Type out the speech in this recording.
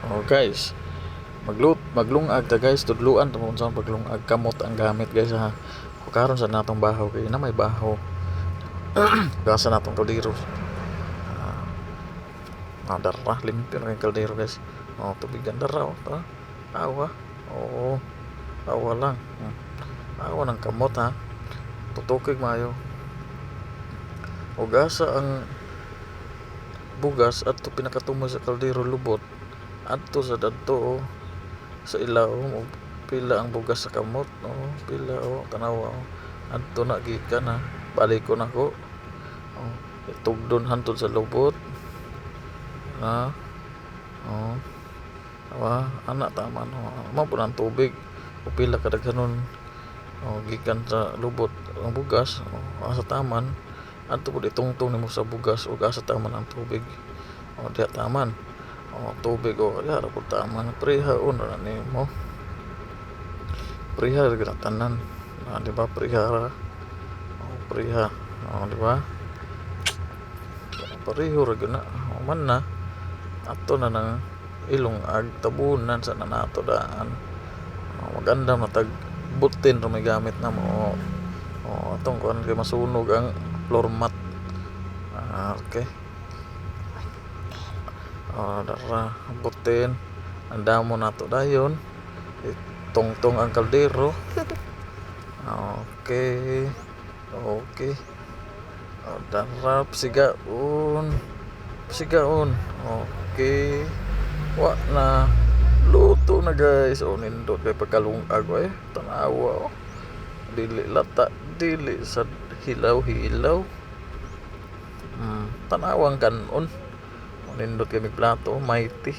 Oh guys, maglungag ta guys, tudluan ta mo sa paglungag kamot ang gamit guys ha. Karon sa natong bahaw kay na may bahaw. Gasa natong kaldero. Darah limpyo na yung kaldero guys. Tubigan darah awa. Oo, awa lang. Awa ng kamot ha. Tutukig mayo. O gasa ang bugas at pinakatumo sa kaldero lubot adto sa dadto sa ilaw pila ang bugas sa kamot pila tanawa adto na gikan ha balik ko nako tugdon hantod sa lubot na anak tama mo po ng tubig pila kadaghanon gikan sa lubot ang bugas sa taman adto pud itungtong nimo sa bugas ug asa taman ang tubig diha taman tubig diha ra pud taman prehaon ra nimo preha ra tanan di ba preha ra preha di ba pareho ra gina man na ato na ng ilong ag tabunan sa nanato daan maganda matag butin ra may gamit na mo atong kuan kay masunog ang floor mat okay dara butin ang damo nato dayon tungtong ang kaldero okay dara sigaon okay wa na luto na guys nindot kay pagkalungag tanawa dili lata dili sa hilaw tanawang kanon nindot kay may plato mighty